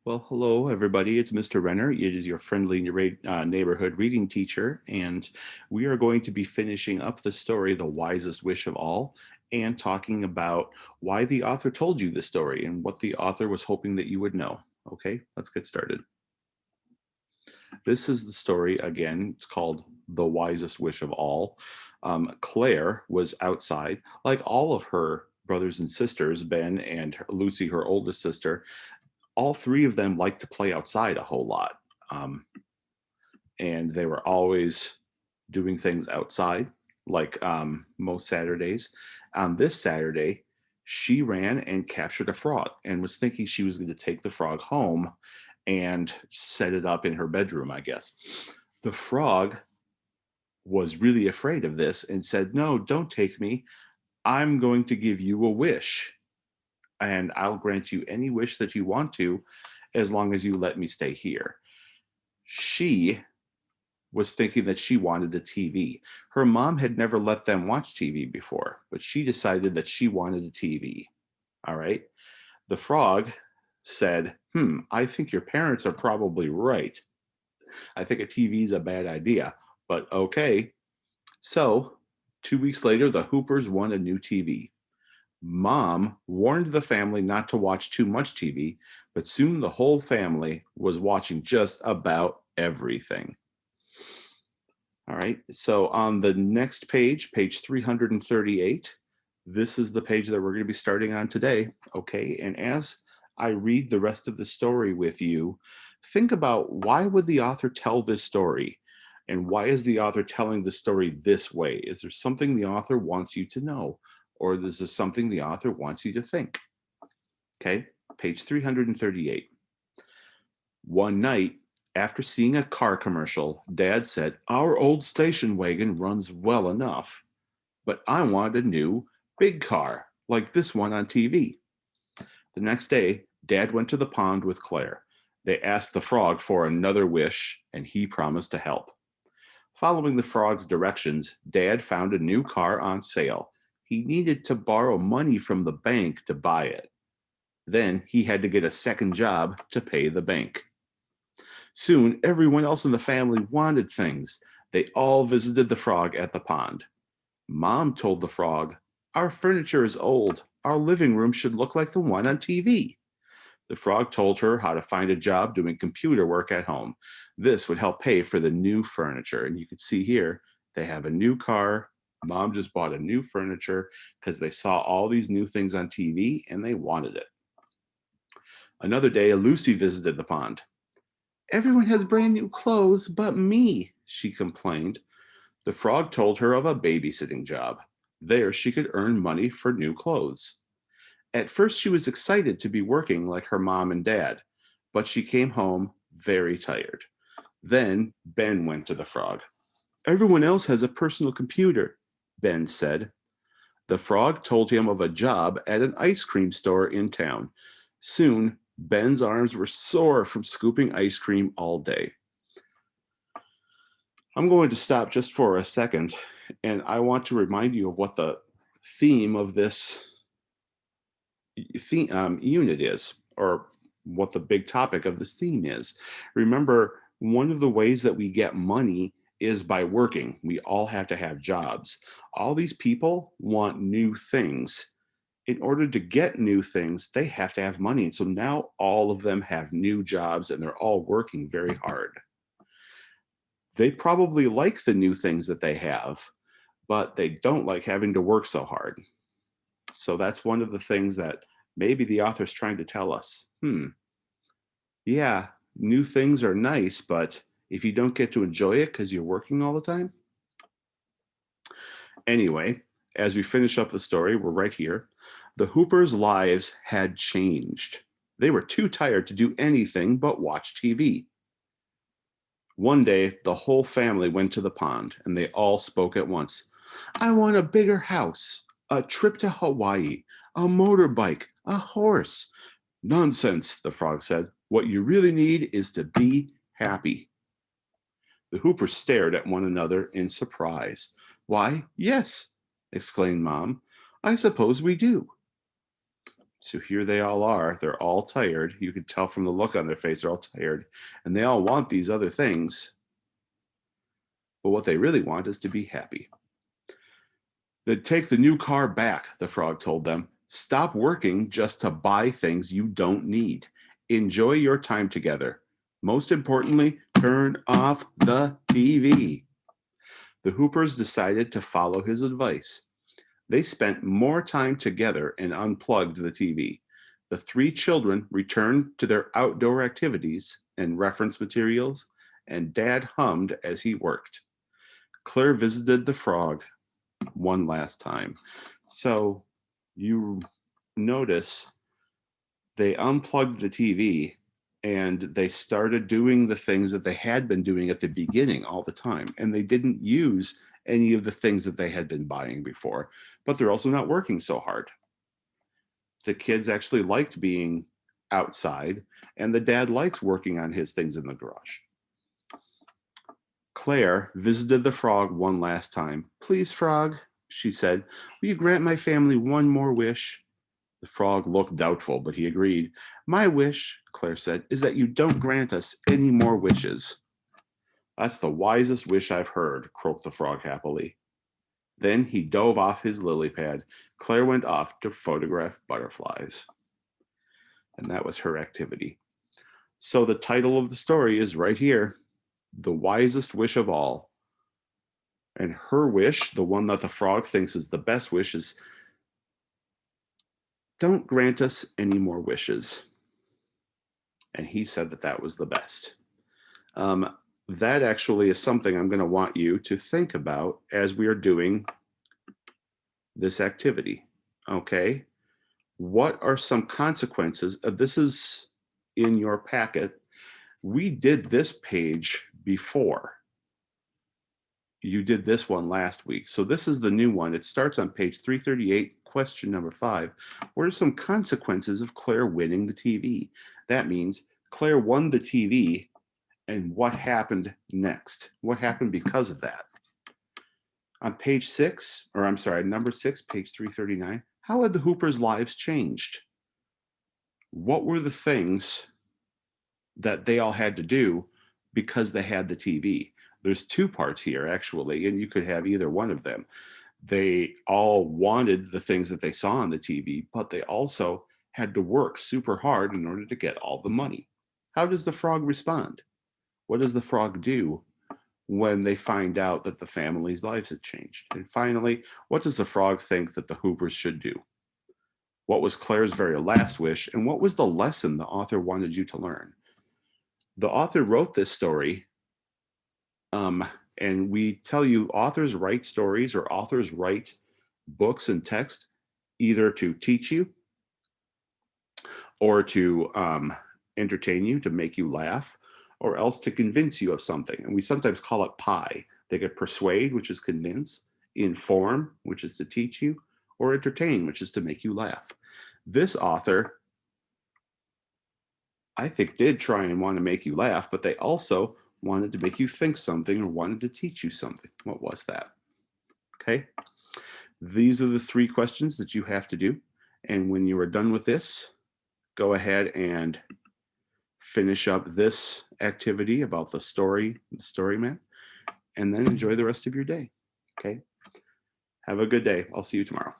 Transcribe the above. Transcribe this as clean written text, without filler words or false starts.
Well, hello, everybody. It's Mr. Renner. It is your friendly neighborhood reading teacher, and we are going to be finishing up the story, The Wisest Wish of All, and talking about why the author told you the story and what the author was hoping that you would know. Okay, let's get started. This is the story again. It's called The Wisest Wish of All. Claire was outside, like all of her brothers and sisters, Ben and Lucy, her oldest sister. All three of them liked to play outside a whole lot. Um, and they were always doing things outside, like most Saturdays. On this Saturday, she ran and captured a frog and was thinking she was going to take the frog home and set it up in her bedroom, I guess. The frog was really afraid of this and said, "No, don't take me. I'm going to give you a wish, and I'll grant you any wish that you want to as long as you let me stay here." She was thinking that she wanted a TV. Her mom had never let them watch TV before, but she decided that she wanted a TV. All right. The frog said, I think your parents are probably right. I think a TV is a bad idea, but okay." So 2 weeks later, the Hoopers won a new TV. Mom warned the family not to watch too much TV, but soon the whole family was watching just about everything. All right. So on the next page, page 338, this is the page that we're going to be starting on today. Okay. And as I read the rest of the story with you, think about, why would the author tell this story? And why is the author telling the story this way? Is there something the author wants you to know? Or is there something the author wants you to think? Okay. Page 338. One night, after seeing a car commercial, Dad said, "Our old station wagon runs well enough, but I want a new, big car, like this one on TV." The next day, Dad went to the pond with Claire. They asked the frog for another wish, and he promised to help. Following the frog's directions, Dad found a new car on sale. He needed to borrow money from the bank to buy it. Then he had to get a second job to pay the bank. Soon, everyone else in the family wanted things. They all visited the frog at the pond. Mom told the frog, "Our furniture is old. Our living room should look like the one on TV." The frog told her how to find a job doing computer work at home. This would help pay for the new furniture. And you can see here, they have a new car. Mom just bought a new furniture because they saw all these new things on TV and they wanted it. Another day, Lucy visited the pond. "Everyone has brand new clothes but me," she complained. The frog told her of a babysitting job. There she could earn money for new clothes. At first, she was excited to be working like her mom and dad, but she came home very tired. Then Ben went to the frog. "Everyone else has a personal computer," Ben said. The frog told him of a job at an ice cream store in town. Soon, Ben's arms were sore from scooping ice cream all day. I'm going to stop just for a second, and I want to remind you of what the theme of this unit is, or what the big topic of this theme is. Remember, one of the ways that we get money is by working. We all have to have jobs. All these people want new things. In order to get new things, they have to have money. And so now all of them have new jobs and they're all working very hard. They probably like the new things that they have, but they don't like having to work so hard. So that's one of the things that maybe the author's trying to tell us. Yeah, new things are nice, but if you don't get to enjoy it because you're working all the time. Anyway, as we finish up the story, we're right here. The Hoopers' lives had changed. They were too tired to do anything but watch TV. One day, the whole family went to the pond and they all spoke at once. "I want a bigger house, a trip to Hawaii, a motorbike, a horse." "Nonsense," the frog said. "What you really need is to be happy." The Hoopers stared at one another in surprise. "Why, yes," exclaimed Mom. "I suppose we do." So here they all are. They're all tired. You can tell from the look on their face, they're all tired. And they all want these other things. But what they really want is to be happy. Then take the new car back, the frog told them. Stop working just to buy things you don't need. Enjoy your time together. Most importantly, turn off the TV. The Hoopers decided to follow his advice. They spent more time together and unplugged the TV. The three children returned to their outdoor activities and reference materials, and Dad hummed as he worked. Claire visited the frog one last time. So you notice they unplugged the TV and they started doing the things that they had been doing at the beginning all the time. And they didn't use any of the things that they had been buying before, but they're also not working so hard. The kids actually liked being outside, and the dad likes working on his things in the garage. Claire visited the frog one last time. Please, frog, she said, will you grant my family one more wish? The frog looked doubtful, but he agreed. My wish, Claire said, is that you don't grant us any more wishes. That's the wisest wish I've heard, croaked the frog happily. Then he dove off his lily pad. Claire went off to photograph butterflies. And that was her activity. So the title of the story is right here, The Wisest Wish of All. And her wish, the one that the frog thinks is the best wish, is don't grant us any more wishes. And he said that that was the best. That actually is something I'm going to want you to think about as we are doing this activity. Okay. What are some consequences? This is in your packet. We did this page before. You did this one last week. So this is the new one. It starts on page 338, question number 5. What are some consequences of Claire winning the TV? That means Claire won the TV, and what happened next? What happened because of that? On page 6, or I'm sorry, number 6, page 339, how had the Hoopers' lives changed? What were the things that they all had to do because they had the TV? There's 2 parts here, actually, and you could have either one of them. They all wanted the things that they saw on the TV, but they also had to work super hard in order to get all the money. How does the frog respond? What does the frog do when they find out that the family's lives had changed? And finally, what does the frog think that the Hoopers should do? What was Claire's very last wish, and what was the lesson the author wanted you to learn? The author wrote this story, and we tell you authors write stories or authors write books and text either to teach you or to entertain you, to make you laugh, or else to convince you of something. And we sometimes call it pie. They could persuade, which is convince, inform, which is to teach you, or entertain, which is to make you laugh. This author, I think, did try and want to make you laugh, but they also wanted to make you think something or wanted to teach you something. What was that? Okay. These are the 3 questions that you have to do. And when you are done with this, go ahead and finish up this activity about the story map, and then enjoy the rest of your day. Okay. Have a good day. I'll see you tomorrow.